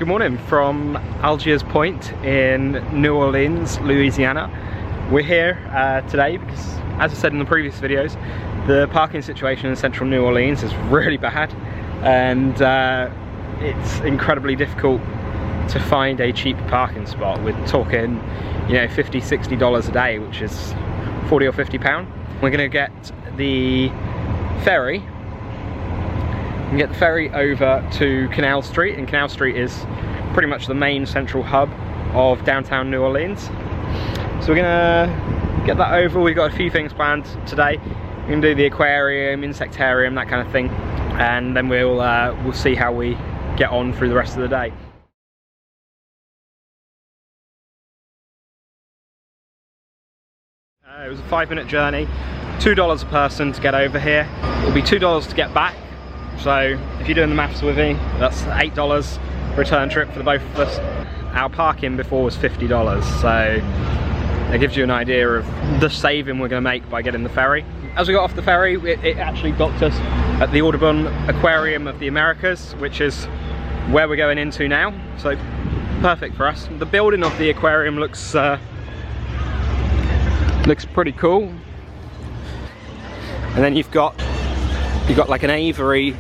Good morning from Algiers Point in New Orleans, Louisiana. We're here today because, as I said in the previous videos, the parking situation in central New Orleans is really bad, and it's incredibly difficult to find a cheap parking spot. We're talking, you know, $50, $60 a day, which is 40 or 50 pound. We're gonna get the ferry. We can get the ferry over to Canal Street, and Canal Street is pretty much the main central hub of downtown New Orleans. So we're gonna get that over. We've got a few things planned today. We're gonna do the aquarium, Insectarium, that kind of thing, and then we'll see how we get on through the rest of the day. It was a 5-minute journey, $2 a person to get over here. It'll be $2 to get back. So if you're doing the maths with me, that's $8 return trip for the both of us. Our parking before was $50, so that gives you an idea of the saving we're going to make by getting the ferry. As we got off the ferry, it actually docked us at the Audubon Aquarium of the Americas, which is where we're going into now, so perfect for us. The building of the aquarium looks pretty cool. And then you've got like an aviary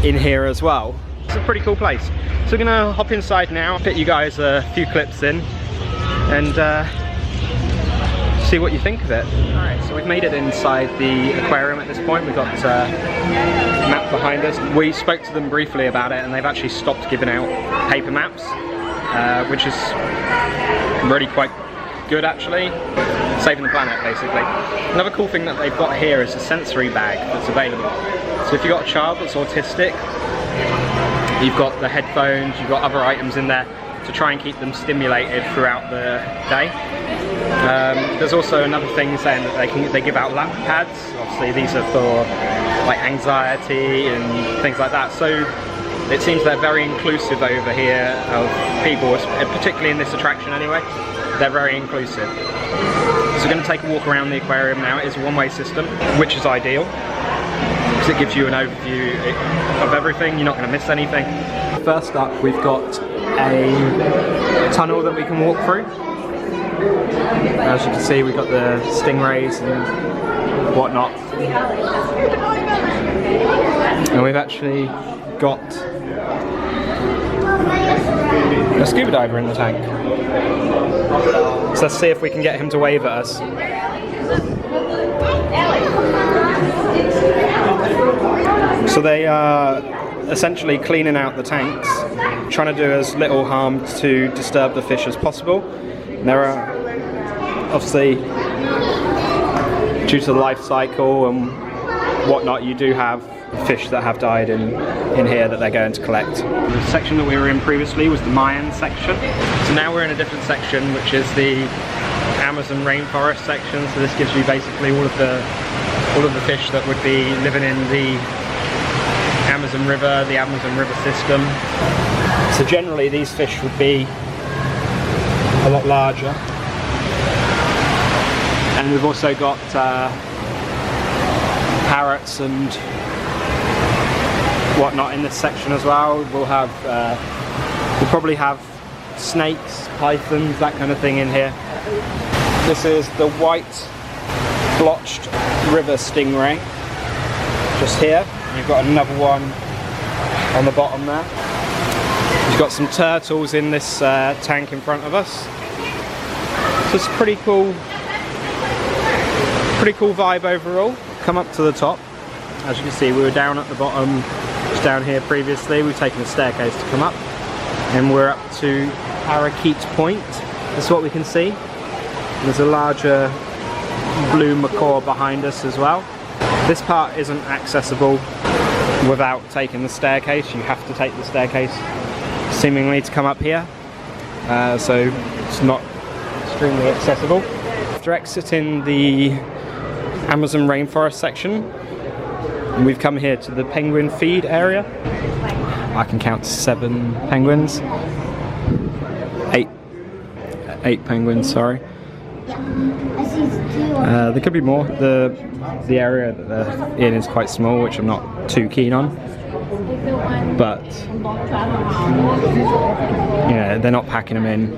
in here as well. It's a pretty cool place. So we're gonna hop inside now, fit you guys a few clips in, and see what you think of it. Alright, so we've made it inside the aquarium at this point. We've got a map behind us. We spoke to them briefly about it, and they've actually stopped giving out paper maps, which is really quite good actually. Saving the planet basically. Another cool thing that they've got here is a sensory bag that's available. So if you've got a child that's autistic, you've got the headphones, you've got other items in there to try and keep them stimulated throughout the day. There's also another thing saying that they give out lap pads. Obviously these are for like anxiety and things like that. So it seems they're very inclusive over here of people, particularly in this attraction anyway. They're very inclusive. So we're going to take a walk around the aquarium now. It is a one-way system, which is ideal because it gives you an overview of everything. You're not going to miss anything. First up, we've got a tunnel that we can walk through. As you can see, we've got the stingrays and whatnot. And we've actually got a scuba diver in the tank. So let's see if we can get him to wave at us. So they are essentially cleaning out the tanks, trying to do as little harm to disturb the fish as possible. And there are, obviously, due to the life cycle and whatnot, you do have fish that have died in here that they're going to collect. The section that we were in previously was the Mayan section. So now we're in a different section, which is the Amazon Rainforest section. So this gives you basically all of the fish that would be living in the Amazon River system. So generally these fish would be a lot larger. And we've also got parrots and whatnot in this section as well. We'll probably have snakes, pythons, that kind of thing in here. This is the white blotched river stingray, just here. You've got another one on the bottom there. You've got some turtles in this tank in front of us. So it's pretty cool vibe overall. Come up to the top. As you can see, we were down at the bottom, just down here previously. We've taken a staircase to come up, and we're up to Hurrican Point. That's what we can see. There's a larger blue macaw behind us as well. This part isn't accessible without taking the staircase. You have to take the staircase seemingly to come up here, so it's not extremely accessible. After exiting the Amazon Rainforest section, and we've come here to the penguin feed area. I can count 7 penguins. 8 penguins, sorry. There could be more. The area that they're in is quite small, which I'm not too keen on. but yeah, they're not packing them in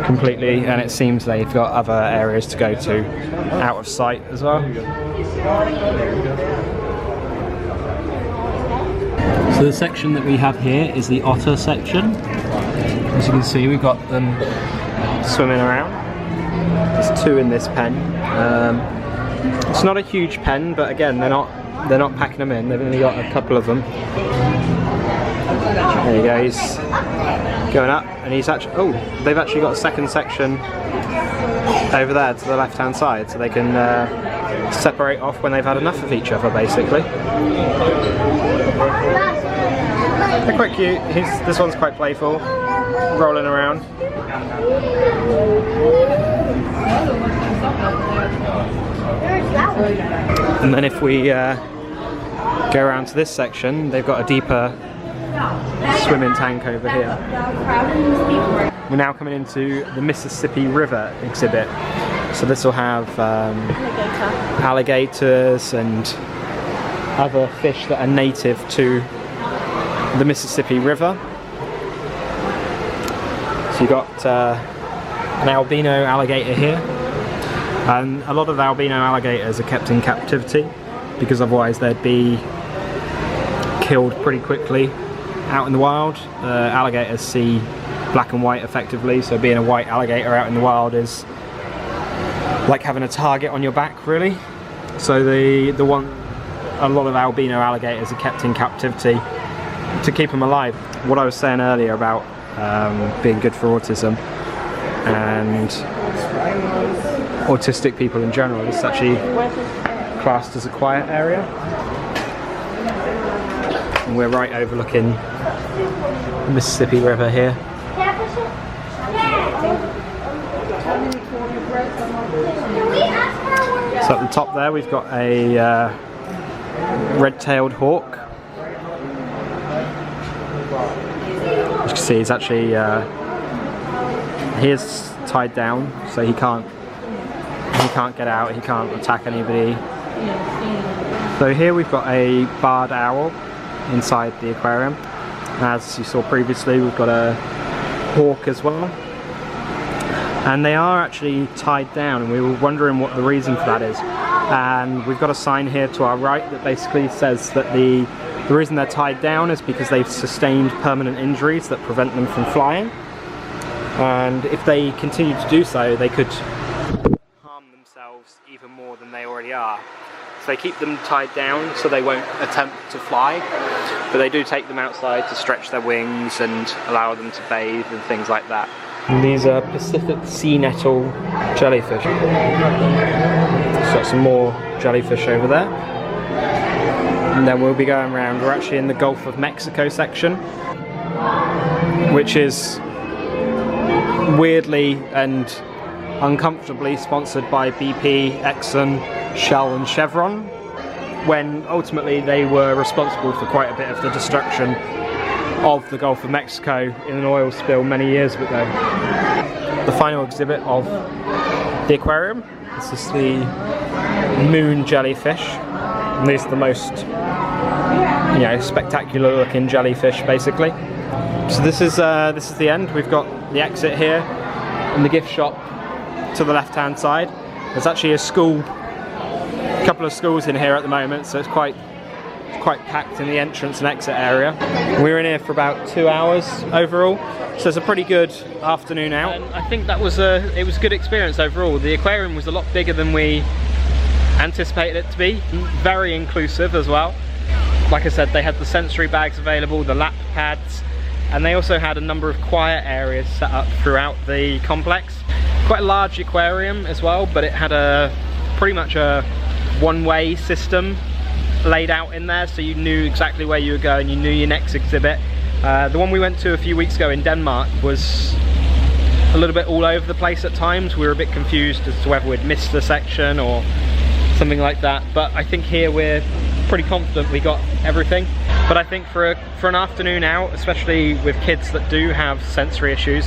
completely, and it seems they've got other areas to go to out of sight as well. So the section that we have here is the otter section. As you can see, we've got them swimming around. There's 2 in this pen. It's not a huge pen, but again, they're not packing them in. They've only got a couple of them. There you go. He's going up, and he's actually. Oh, they've actually got a second section over there to the left-hand side, so they can separate off when they've had enough of each other, basically. They're quite cute. This one's quite playful, rolling around. And then if we go around to this section, they've got a deeper swimming tank over here. We're now coming into the Mississippi River exhibit. So this will have alligators and other fish that are native to the Mississippi River. So you've got an albino alligator here, and a lot of albino alligators are kept in captivity because otherwise they'd be killed pretty quickly out in the wild. Alligators see black and white effectively, so being a white alligator out in the wild is like having a target on your back, really. So a lot of albino alligators are kept in captivity to keep them alive. What I was saying earlier about being good for autism and autistic people in general, it's actually classed as a quiet area. And we're right overlooking the Mississippi River here. So at the top there we've got a red-tailed hawk. As you can see, he's actually he is tied down, so he can't get out, he can't attack anybody. So here we've got a barred owl inside the aquarium. As you saw previously, we've got a hawk as well. And they are actually tied down, and we were wondering what the reason for that is. And we've got a sign here to our right that basically says that the reason they're tied down is because they've sustained permanent injuries that prevent them from flying. And if they continue to do so, they could harm themselves even more than they already are. So they keep them tied down so they won't attempt to fly, but they do take them outside to stretch their wings and allow them to bathe and things like that. And these are Pacific sea nettle jellyfish. So got some more jellyfish over there. And then we'll be going around. We're actually in the Gulf of Mexico section, which is weirdly and uncomfortably sponsored by BP, Exxon, Shell and Chevron, when ultimately they were responsible for quite a bit of the destruction of the Gulf of Mexico in an oil spill many years ago. The final exhibit of the aquarium, this is the Moon Jellyfish, and these are the most spectacular looking jellyfish basically. So this is the end. We've got the exit here and the gift shop to the left hand side. There's actually a couple of schools in here at the moment, so it's quite packed in the entrance and exit area. We were in here for about 2 hours overall, so it's a pretty good afternoon out. And I think it was a good experience overall. The aquarium was a lot bigger than we anticipated it to be, very inclusive as well. Like I said, they had the sensory bags available, the lap pads, and they also had a number of quiet areas set up throughout the complex. Quite a large aquarium as well, but it had pretty much a one-way system laid out in there, so you knew exactly where you were going, you knew your next exhibit. The one we went to a few weeks ago in Denmark was a little bit all over the place at times. We were a bit confused as to whether we'd missed a section or something like that, but I think here we're pretty confident we got everything. But I think for an afternoon out, especially with kids that do have sensory issues,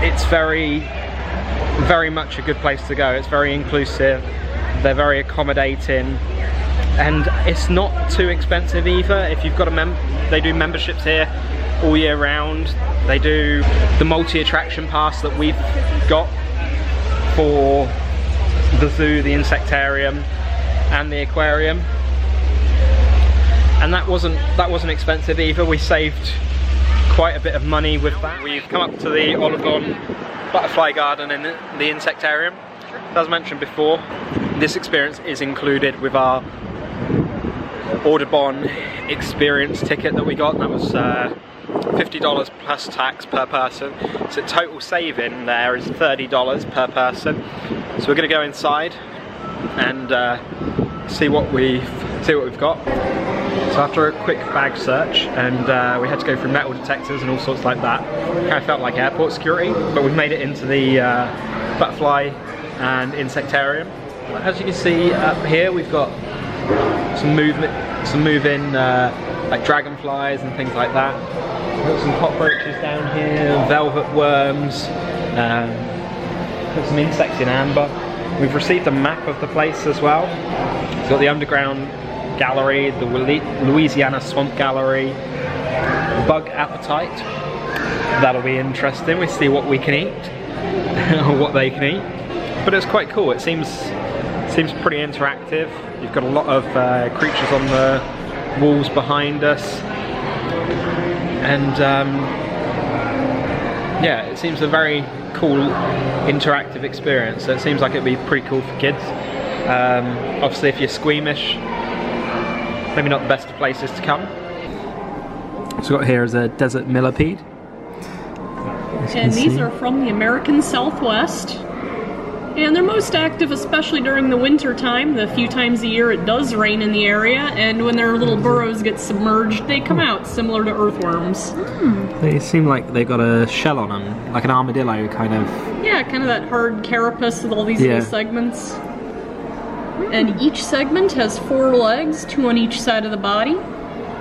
it's very much a good place to go. It's very inclusive, they're very accommodating, and it's not too expensive either. If you've got they do memberships here all year round. They do the multi-attraction pass that we've got for the zoo, the Insectarium, and the aquarium, and that wasn't expensive either. We saved quite a bit of money with that. We've come up to the Audubon Butterfly Garden in the Insectarium. As mentioned before, this experience is included with our Audubon experience ticket that we got. That was $50 plus tax per person, so total saving there is $30 per person. So we're going to go inside and see what we've got. So after a quick bag search, and we had to go through metal detectors and all sorts like that, kind of felt like airport security, but we've made it into the butterfly and Insectarium. As you can see up here, we've got some moving like dragonflies and things like that. We've got some cockroaches down here, velvet worms, got some insects in amber. We've received a map of the place as well. We've got the underground gallery, the Louisiana Swamp gallery, bug appetite. That'll be interesting. We see what we can eat, or what they can eat. But it's quite cool. It seems pretty interactive. You've got a lot of creatures on the walls behind us, and yeah, it seems a very cool interactive experience. So it seems like it'd be pretty cool for kids. Obviously, if you're squeamish, maybe not the best of places to come. So what here is a desert millipede. And these are from the American Southwest. And they're most active, especially during the winter time. The few times a year it does rain in the area, and when their little burrows get submerged, they come out, similar to earthworms. They seem like they've got a shell on them, like an armadillo kind of. Yeah, kind of that hard carapace with all these little segments. And each segment has 4 legs, 2 on each side of the body.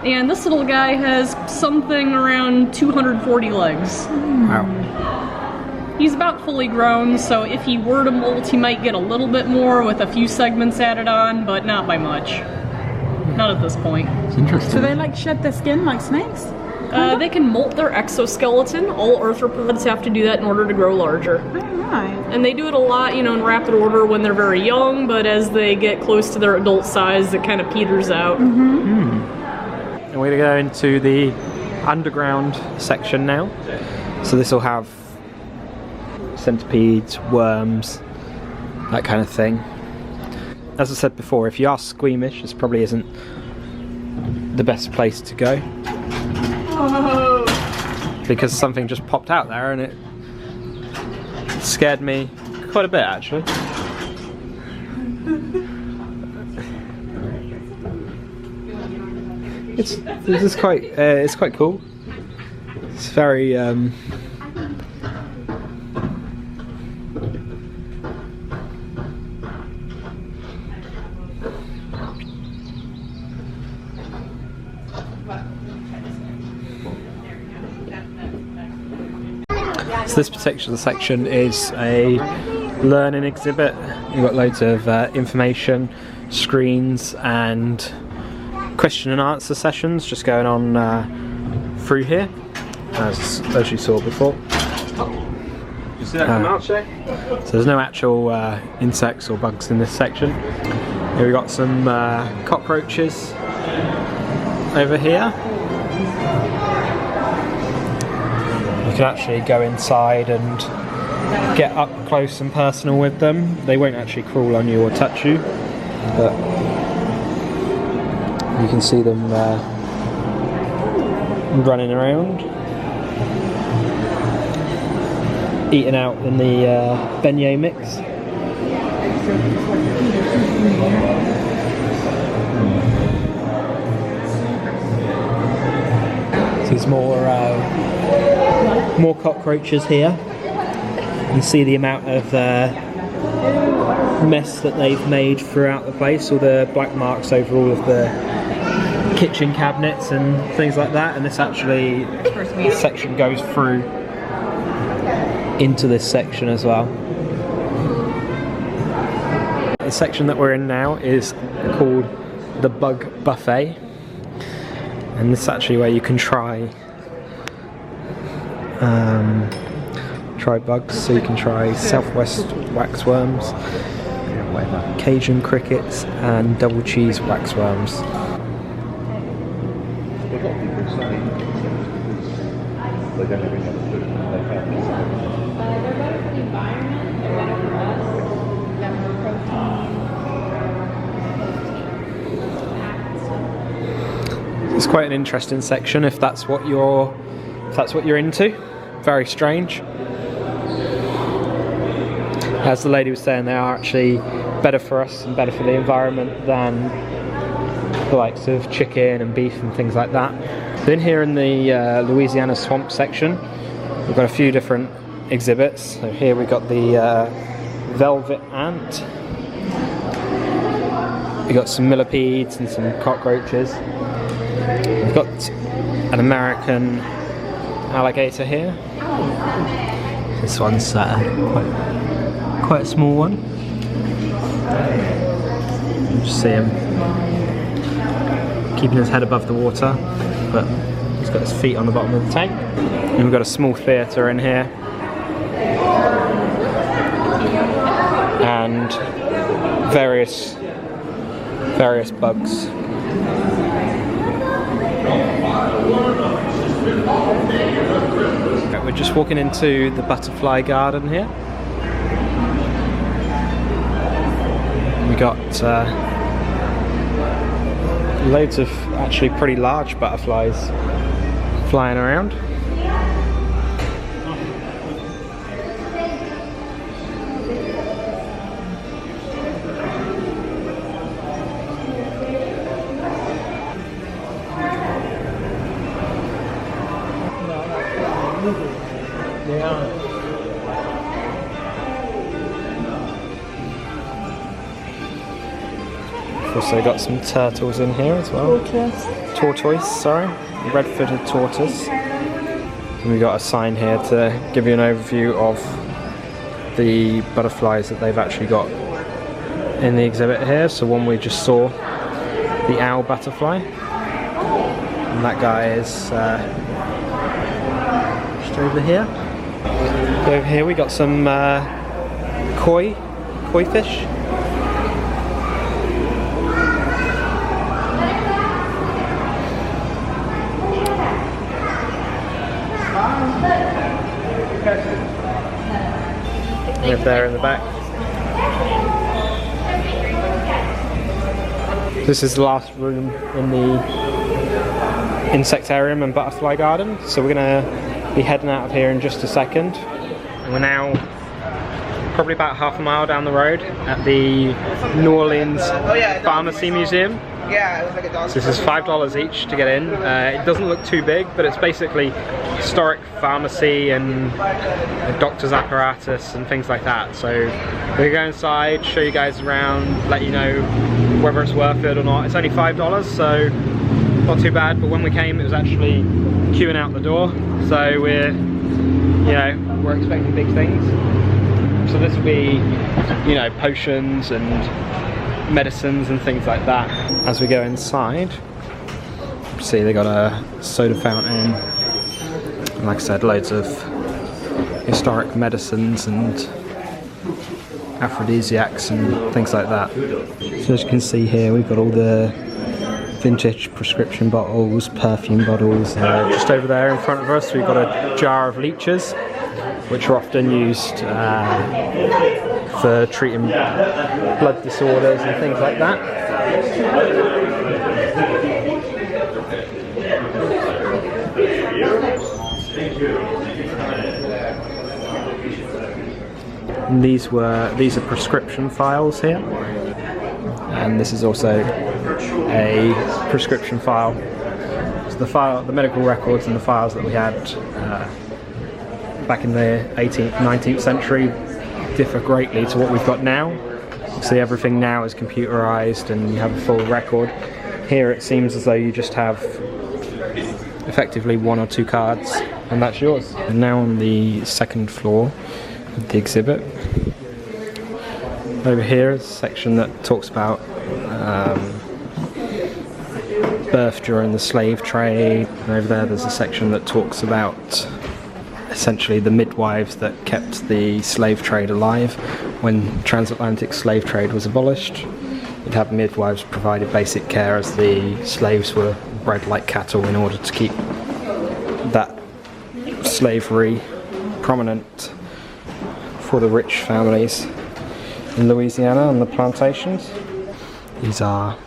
And this little guy has something around 240 legs. Wow. He's about fully grown, so if he were to molt, he might get a little bit more with a few segments added on, but not by much. Not at this point. It's interesting. So they like shed their skin like snakes? They can molt their exoskeleton. All arthropods have to do that in order to grow larger. Right. And they do it a lot, you know, in rapid order when they're very young, but as they get close to their adult size, it kind of peters out. And we're going to go into the underground section now. So this will have centipedes, worms, that kind of thing. As I said before, if you are squeamish, this probably isn't the best place to go. Oh. Because something just popped out there and it scared me quite a bit, actually. It's quite cool. It's very So this particular section is a learning exhibit. You've got loads of information, screens, and question and answer sessions just going on through here, as you saw before. You see that come out, Shay? So there's no actual insects or bugs in this section. Here we've got some cockroaches over here. You can actually go inside and get up close and personal with them. They won't actually crawl on you or touch you, but you can see them running around, eating out in the beignet mix. So there's more cockroaches here. You can see the amount of mess that they've made throughout the place, all the black marks over all of the kitchen cabinets and things like that, and this section goes through into this section as well. The section that we're in now is called the bug buffet, and this is actually where you can try bugs. So you can try Southwest waxworms, Cajun crickets, and double cheese waxworms. They're better for the environment, they're better for us, better for protein. It's quite an interesting section if that's what you're into. Very strange. As the lady was saying, they are actually better for us and better for the environment than the likes of chicken and beef and things like that. Then here in the Louisiana Swamp section, we've got a few different exhibits. So here we've got the velvet ant. We've got some millipedes and some cockroaches. We've got an American alligator here. This one's quite a small one. You just see him keeping his head above the water, but he's got his feet on the bottom of the tank. And we've got a small theatre in here, and various bugs. We're just walking into the butterfly garden here. We got loads of actually pretty large butterflies flying around. Also got some turtles in here as well. Tortoise, sorry. Red-footed tortoise. And we got a sign here to give you an overview of the butterflies that they've actually got in the exhibit here. So one we just saw, the owl butterfly. And that guy is just over here. Over here we got some koi fish. Right there in the back. This is the last room in the Insectarium and Butterfly Garden, so we're going to be heading out of here in just a second. We're now probably about half a mile down the road at the New Orleans Pharmacy Museum. So this is $5 each to get in. It doesn't look too big, but it's basically historic pharmacy and a doctor's apparatus and things like that. So we're going to go inside, show you guys around, let you know whether it's worth it or not. It's only $5, so not too bad, but when we came it was actually queuing out the door. So we're expecting big things. So this will be, potions and medicines and things like that. As we go inside, see they got a soda fountain, and like I said, loads of historic medicines and aphrodisiacs and things like that. So as you can see here, we've got all the vintage prescription bottles, perfume bottles. Just over there in front of us we've got a jar of leeches, which are often used for treating blood disorders and things like that. And these are prescription files here, and this is also a prescription file. So the medical records and the files that we had back in the 18th, 19th century differ greatly to what we've got now. See, everything now is computerized and you have a full record. Here it seems as though you just have effectively one or two cards and that's yours. And now on the second floor of the exhibit, over here is a section that talks about birth during the slave trade. And over there's a section that talks about essentially the midwives that kept the slave trade alive. When transatlantic slave trade was abolished, you'd have midwives provided basic care as the slaves were bred like cattle in order to keep that slavery prominent for the rich families in Louisiana on the plantations. These are,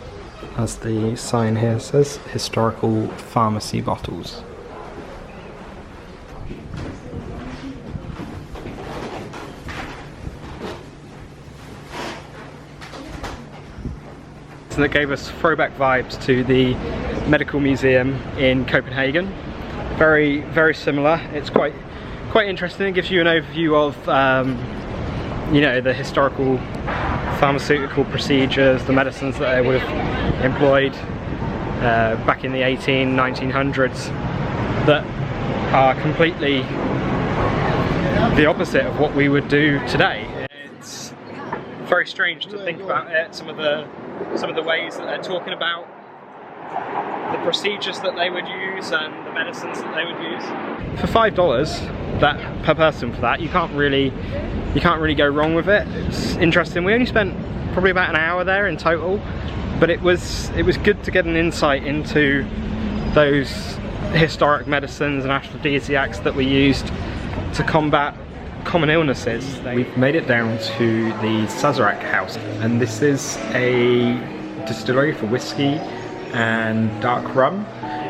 as the sign here says, historical pharmacy bottles. And that gave us throwback vibes to the medical museum in Copenhagen. Very, very similar. It's quite interesting. It gives you an overview of you know, the historical pharmaceutical procedures, the medicines that they would have employed back in the 1900s that are completely the opposite of what we would do today. It's very strange to think about it, some of the ways that they're talking about the procedures that they would use and the medicines that they would use. For $5 that per person for that, you can't really go wrong with it. It's interesting. We only spent probably about an hour there in total, but it was good to get an insight into those historic medicines and aphrodisiacs that were used to combat common illnesses. We've made it down to the Sazerac House, and this is a distillery for whiskey and dark rum.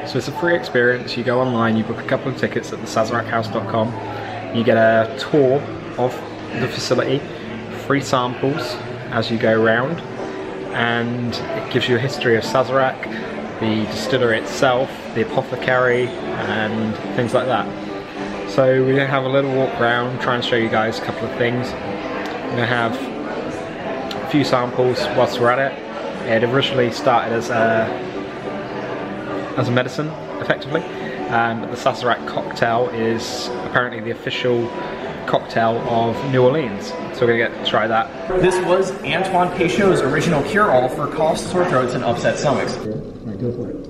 So it's a free experience. You go online, you book a couple of tickets at the SazeracHouse.com, you get a tour of the facility, free samples as you go around, and it gives you a history of Sazerac, the distillery itself, the apothecary, and things like that. So we're going to have a little walk around, try and show you guys a couple of things. We're going to have a few samples whilst we're at it. It originally started as a medicine, effectively, but the Sazerac cocktail is apparently the official cocktail of New Orleans. So we're going to try that. This was Antoine Peychaud's original cure-all for coughs, sore throats, and upset stomachs. All right, go for it.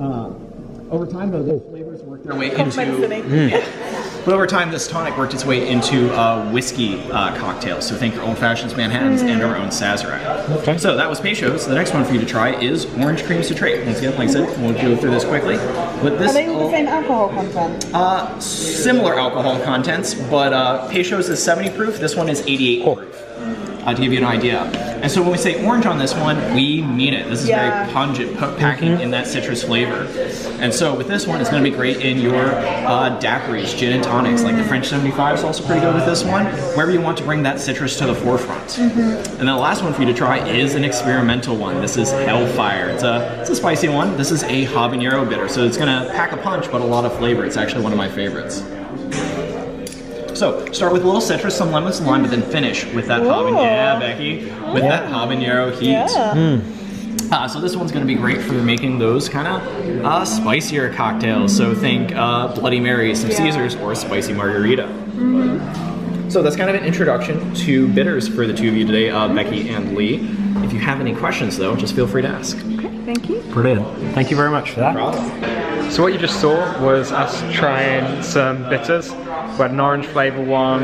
Over time, though, those flavors worked their way into... But over time, this tonic worked its way into whiskey cocktails. So think your old fashions, Manhattans, and our own Sazerac. Okay. So that was Peychaud's. The next one for you to try is orange cream citrate. Once again, like I said, we'll go through this quickly. But this Are they all the same alcohol content? Similar alcohol contents, but Peychaud's is 70 proof. This one is 88 proof. To give you an idea. And so when we say orange on this one, we mean it. This is very pungent, packing in that citrus flavor. And so with this one, it's going to be great in your daiquiris, gin and tonics. Like the French 75 is also pretty good with this one. Wherever you want to bring that citrus to the forefront. And then the last one for you to try is an experimental one. This is Hellfire. It's a spicy one. This is a habanero bitter. So it's going to pack a punch, but a lot of flavor. It's actually one of my favorites. So, start with a little citrus, some lemon, some lime, but then finish with that habanero, Becky, with that habanero heat. Yeah. So this one's going to be great for making those kind of spicier cocktails. So think Bloody Mary, some Caesars, or a spicy margarita. So that's kind of an introduction to bitters for the two of you today, Becky and Lee. If you have any questions, though, just feel free to ask. Okay, thank you. Brilliant. Thank you very much for that. No problem. So what you just saw was us trying some bitters. We had an orange flavour one,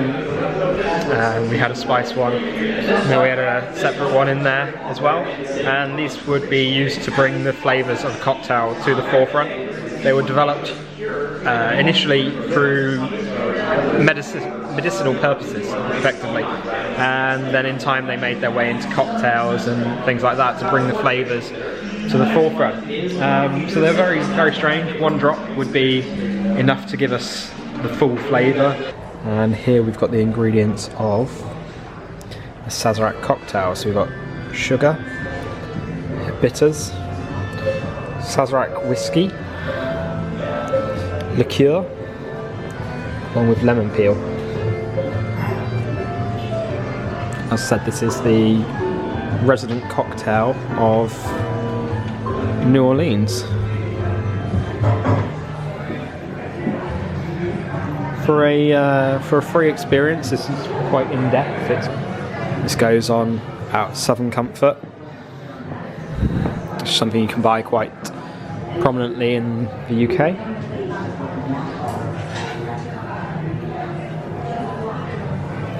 we had a spice one, and then we had a separate one in there as well. And these would be used to bring the flavours of the cocktail to the forefront. They were developed initially through medicinal purposes, effectively. And then in time they made their way into cocktails and things like that to bring the flavours to the forefront. So they're very, very strange. One drop would be enough to give us the full flavour. And here we've got the ingredients of a Sazerac cocktail. So we've got sugar, bitters, Sazerac whiskey, liqueur, along with lemon peel. As I said, this is the resident cocktail of New Orleans. For a free experience, this is quite in depth. This goes on about Southern Comfort. It's something you can buy quite prominently in the UK.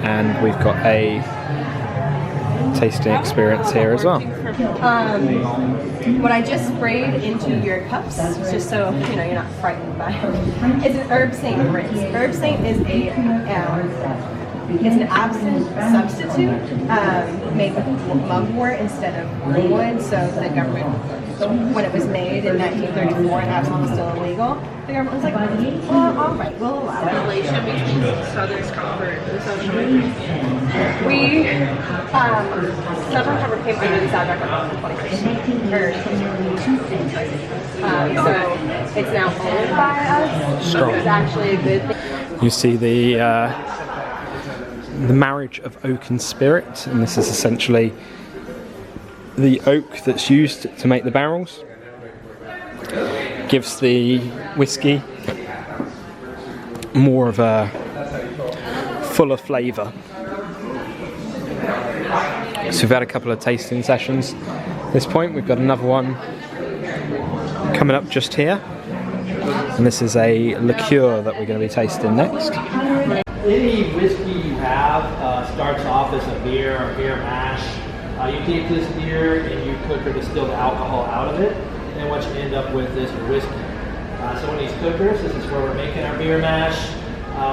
And we've got a tasting experience here as well. What I just sprayed into your cups, just so you know you're not frightened by it, is an herb saint rinse. Herb saint is it's an absinthe substitute made with mugwort instead of wood. So the government, when it was made in 1934 and absinthe was still illegal, the government was like, well, all right, we'll allow it. Relation between Southern Comfort and Social. We, Southern Comfort came under the Sazerac House in 2016. So it's now owned by us. Strong. It was actually a good thing. You see the marriage of oak and spirit, and this is essentially the oak that's used to make the barrels. Gives the whiskey more of a fuller flavour. So we've had a couple of tasting sessions at this point. We've got another one coming up just here, and this is a liqueur that we're going to be tasting next. Any whiskey you have starts off as a beer or beer mash. You take this beer and you cook or distill the alcohol out of it, and then what you end up with is whiskey. So in these cookers, this is where we're making our beer mash.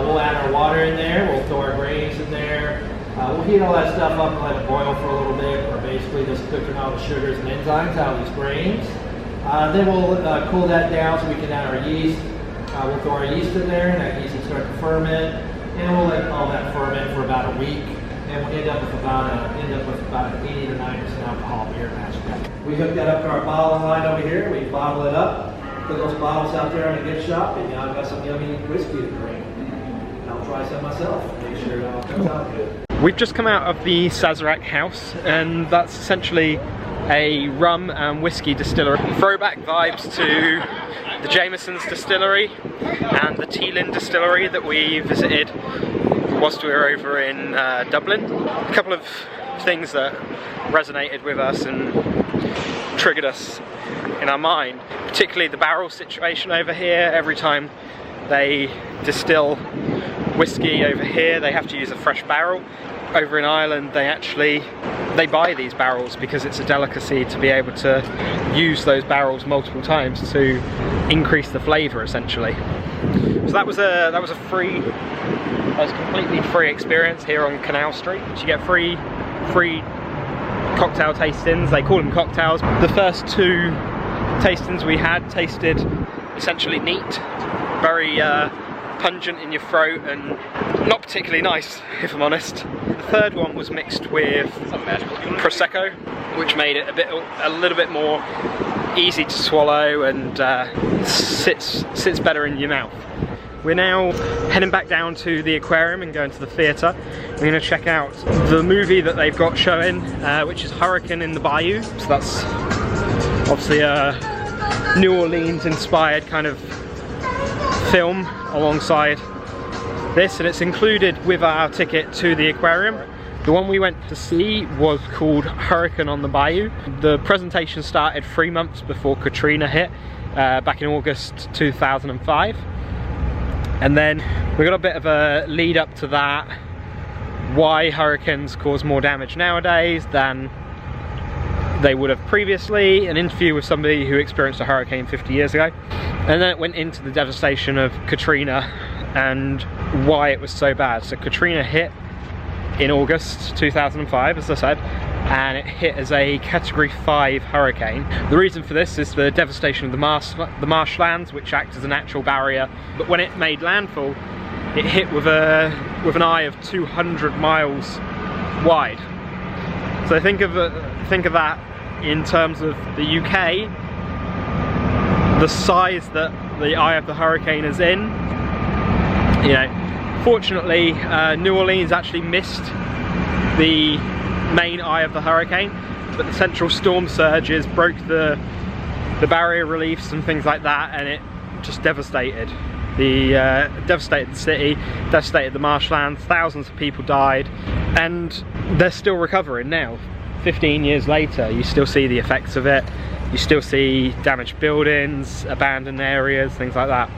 We'll add our water in there, we'll throw our grains in there. We'll heat all that stuff up and let it boil for a little bit. We're basically just cooking all the sugars and enzymes out of these grains. Then we'll cool that down so we can add our yeast. We'll throw our yeast in there, and that yeast will start to ferment. And we'll let all that ferment for about a week. And we'll end up with about an 80 to 90% alcohol beer mash. We hook that up to our bottling line over here. We bottle it up, put those bottles out there in the gift shop, and now I've got some yummy whiskey to drink. And I'll try some myself, make sure it all comes out good. We've just come out of the Sazerac House, and that's essentially a rum and whiskey distillery. Throwback vibes to the Jameson's distillery and the Teelin distillery that we visited whilst we were over in Dublin. A couple of things that resonated with us and triggered us in our mind, particularly the barrel situation over here. Every time they distill whiskey over here, they have to use a fresh barrel. Over in Ireland, they buy these barrels because it's a delicacy to be able to use those barrels multiple times to increase the flavour, essentially. So that was a completely free experience here on Canal Street. You get free cocktail tastings. They call them cocktails. The first two tastings we had tasted essentially neat, very pungent in your throat and not particularly nice, if I'm honest. The third one was mixed with Prosecco, which made it a little bit more easy to swallow and sits better in your mouth. We're now heading back down to the aquarium and going to the theatre. We're going to check out the movie that they've got showing, which is Hurricane in the Bayou. So that's obviously a New Orleans inspired kind of film alongside this, and it's included with our ticket to the aquarium. The one we went to see was called Hurricane on the Bayou. The presentation started 3 months before Katrina hit, back in August 2005. And then we got a bit of a lead up to that, why hurricanes cause more damage nowadays than they would have previously, an interview with somebody who experienced a hurricane 50 years ago. And then it went into the devastation of Katrina and why it was so bad. So Katrina hit in August 2005, as I said, and it hit as a Category 5 hurricane. The reason for this is the devastation of the marshlands, which act as a natural barrier. But when it made landfall, it hit with an eye of 200 miles wide. So think of that in terms of the UK, the size that the eye of the hurricane is in. You know, fortunately, New Orleans actually missed the main eye of the hurricane, but the central storm surges broke the barrier reliefs and things like that, and it just devastated the city, devastated the marshlands. Thousands of people died, and they're still recovering now. 15 years later, you still see the effects of it. You still see damaged buildings, abandoned areas, things like that.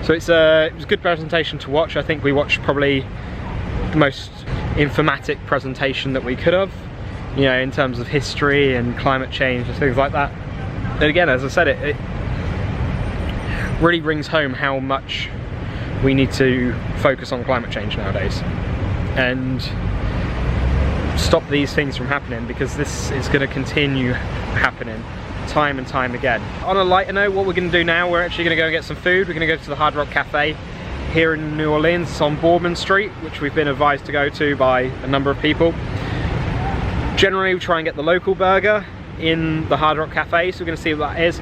So it was a good presentation to watch. I think we watched probably the most informative presentation that we could have, you know, in terms of history and climate change and things like that. And again, as I said, it really brings home how much we need to focus on climate change nowadays and stop these things from happening, because this is going to continue happening time and time again. On a lighter note, what we're going to do now, we're actually going to go and get some food. We're going to go to the Hard Rock Cafe here in New Orleans. It's on Boardman Street, which we've been advised to go to by a number of people. Generally, we try and get the local burger in the Hard Rock Cafe, so we're going to see what that is.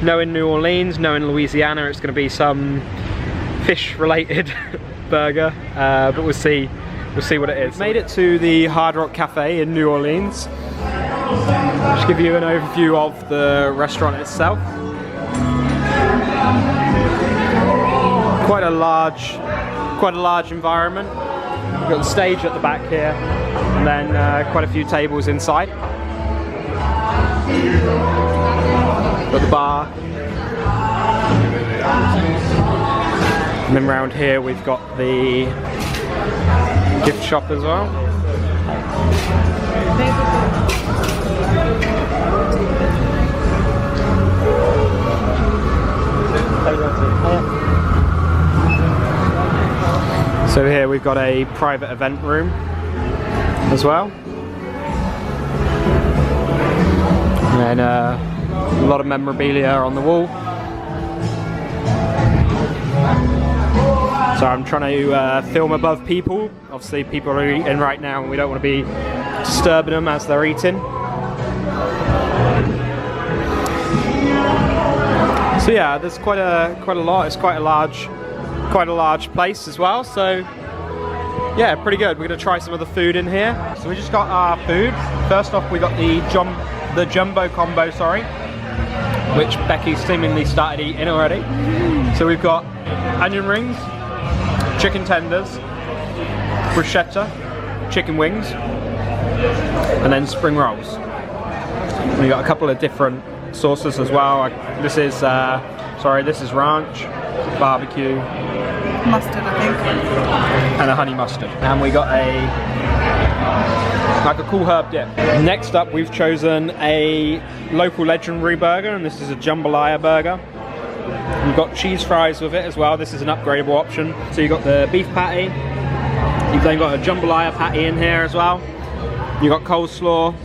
Knowing New Orleans, knowing Louisiana, it's going to be some fish-related burger, but we'll see what it is. Made it to the Hard Rock Cafe in New Orleans. Just give you an overview of the restaurant itself. Quite a large environment. We've got the stage at the back here, and then quite a few tables inside. Got the bar. And then around here we've got the gift shop as well. So here we've got a private event room as well. And then a lot of memorabilia on the wall. So I'm trying to film above people. Obviously people are eating right now and we don't want to be disturbing them as they're eating. So yeah, there's quite a lot. It's quite a large place as well. So yeah, pretty good. We're gonna try some of the food in here. So we just got our food. First off, we got the jumbo combo, sorry, which Becky seemingly started eating already. So we've got onion rings, chicken tenders, bruschetta, chicken wings, and then spring rolls. And we got a couple of different sauces as well. This is ranch, barbecue, Mustard, I think. and a honey mustard. And we got like a cool herb dip. Next up, we've chosen a local legendary burger, and this is a jambalaya burger. We've got cheese fries with it as well. This is an upgradable option. So you've got the beef patty. You've then got a jambalaya patty in here as well. You've got coleslaw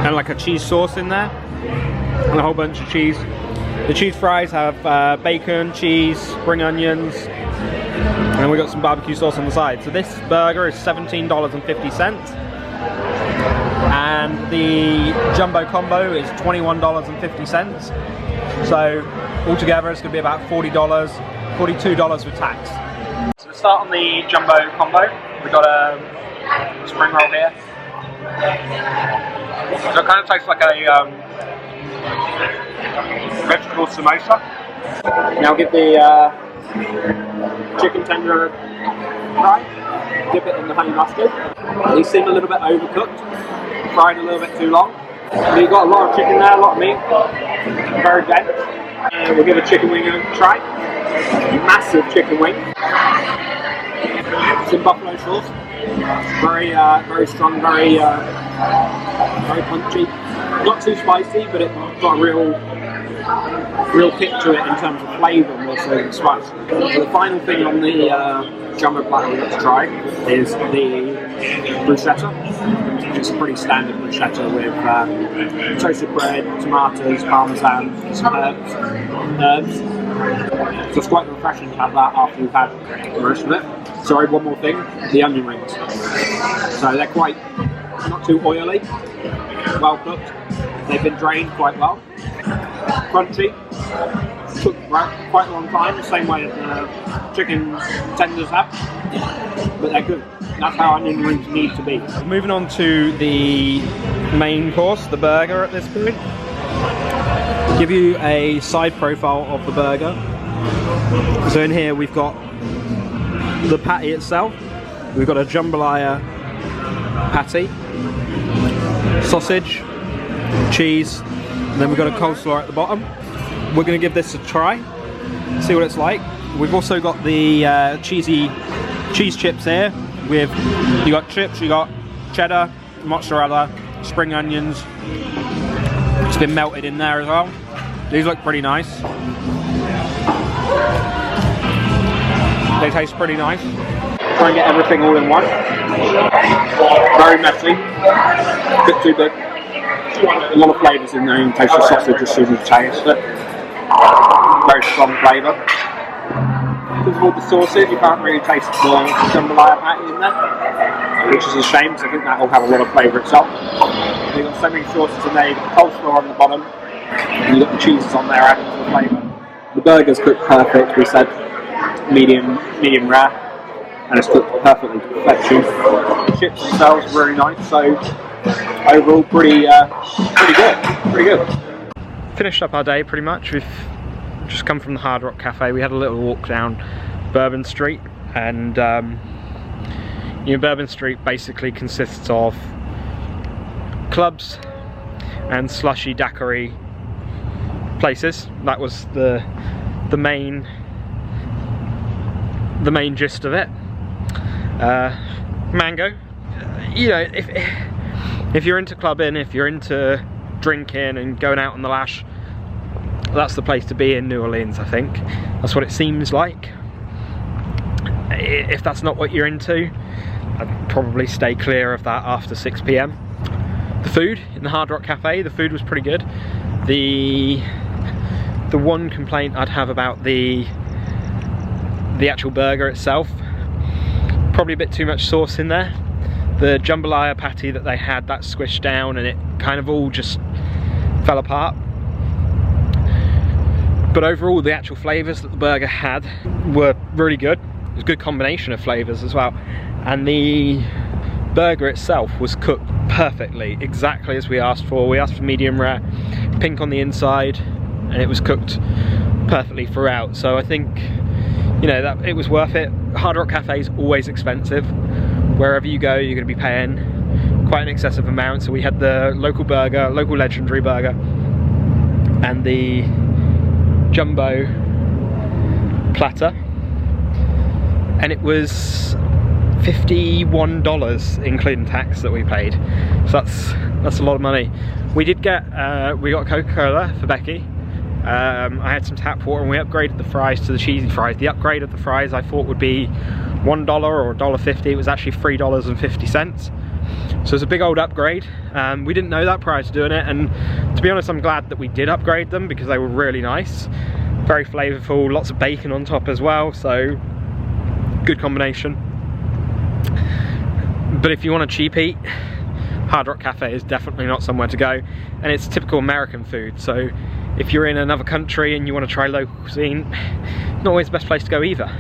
and like a cheese sauce in there, and a whole bunch of cheese. The cheese fries have bacon, cheese, spring onions, and we got some barbecue sauce on the side. So this burger is $17.50, and the jumbo combo is $21.50. So altogether it's going to be about $40, $42 with tax. So to start on the jumbo combo, we've got a spring roll here. So it kind of tastes like a vegetable samosa. Now get the chicken tender fry, dip it in the honey mustard. These seem a little bit overcooked, fried a little bit too long. So you've got a lot of chicken there, a lot of meat, very dense. We'll give a chicken wing a try. Massive chicken wing. Some buffalo sauce. Very strong, very punchy. Not too spicy, but it's got a real kick to it in terms of flavour more so than spice. So the final thing on the jumbo platter we've got to try is the bruschetta, which is a pretty standard bruschetta with toasted bread, tomatoes, parmesan, some herbs. So it's quite refreshing to have that after you've had the rest of it. Sorry, one more thing, the onion rings. So they're quite, not too oily, well cooked. They've been drained quite well. Crunchy, cooked quite a long time, the same way as the chicken tenders have, but they're good. That's how onion rings need to be. Moving on to the main course, the burger at this point. Give you a side profile of the burger. So in here we've got the patty itself. We've got a jambalaya patty. sausage, cheese, and then we've got a coleslaw at the bottom. We're going to give this a try, see what it's like. We've also got the cheesy cheese chips here. You got chips, you got cheddar, mozzarella, spring onions. It's been melted in there as well. These look pretty nice. They taste pretty nice. Try and get everything all in one. Very messy. A bit too big. A lot of flavours in there. You can taste the sausage as soon as you taste it. Very strong flavour. Because of all the sauces, you can't really taste the jambalaya patty in there, which is a shame because I think that will have a lot of flavour itself. You've got so many sauces in there. You've got the coleslaw on the bottom, and you've got the cheeses on there adding to the flavour. The burger's cooked perfect. We said medium rare, and it's cooked perfectly to perfection. The chips themselves are really nice. So overall, pretty good. Finished up our day pretty much. We've just come from the Hard Rock Cafe. We had a little walk down Bourbon Street, and you know, Bourbon Street basically consists of clubs and slushy daiquiri places. That was the main gist of it. Mango. You know, if you're into clubbing, if you're into drinking and going out on the lash, that's the place to be in New Orleans, I think. That's what it seems like. If that's not what you're into, I'd probably stay clear of that after 6 PM. The food in the Hard Rock Cafe, the food was pretty good. The one complaint I'd have about the actual burger itself, probably a bit too much sauce in there. The jambalaya patty that they had, that squished down and it kind of all just fell apart. But overall, the actual flavours that the burger had were really good. It was a good combination of flavours as well. And the burger itself was cooked perfectly, exactly as we asked for. We asked for medium rare, pink on the inside, and it was cooked perfectly throughout. So I think, you know, that it was worth it. Hard Rock Cafe is always expensive. Wherever you go, you're going to be paying quite an excessive amount. So we had the local burger, local legendary burger, and the jumbo platter, and it was $51 including tax that we paid. So that's a lot of money. We did get we got Coca-Cola for Becky. I had some tap water, and we upgraded the fries to the cheesy fries. The upgrade of the fries I thought would be $1 or $1.50. It was actually $3.50. So it's a big old upgrade. We didn't know that prior to doing it, and to be honest, I'm glad that we did upgrade them because they were really nice, very flavourful, lots of bacon on top as well, so good combination. But if you want a cheap eat, Hard Rock Cafe is definitely not somewhere to go, and it's typical American food, so if you're in another country and you want to try local cuisine, not always the best place to go either.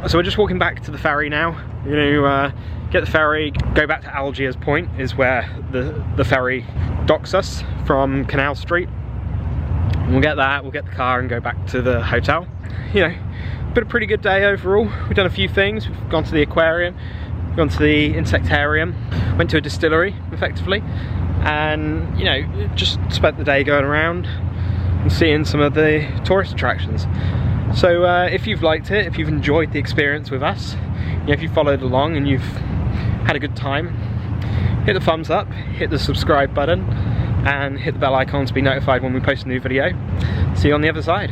So we're just walking back to the ferry now. We're going to get the ferry, go back to Algiers Point is where the ferry docks us from Canal Street. And we'll get that, we'll get the car and go back to the hotel. You know, but a pretty good day overall. We've done a few things. We've gone to the aquarium, we've gone to the Insectarium, went to a distillery effectively, and you know, just spent the day going around and seeing some of the tourist attractions. So if you've liked it, if you've enjoyed the experience with us, you know, if you followed along and you've had a good time, hit the thumbs up, hit the subscribe button, and hit the bell icon to be notified when we post a new video. See you on the other side.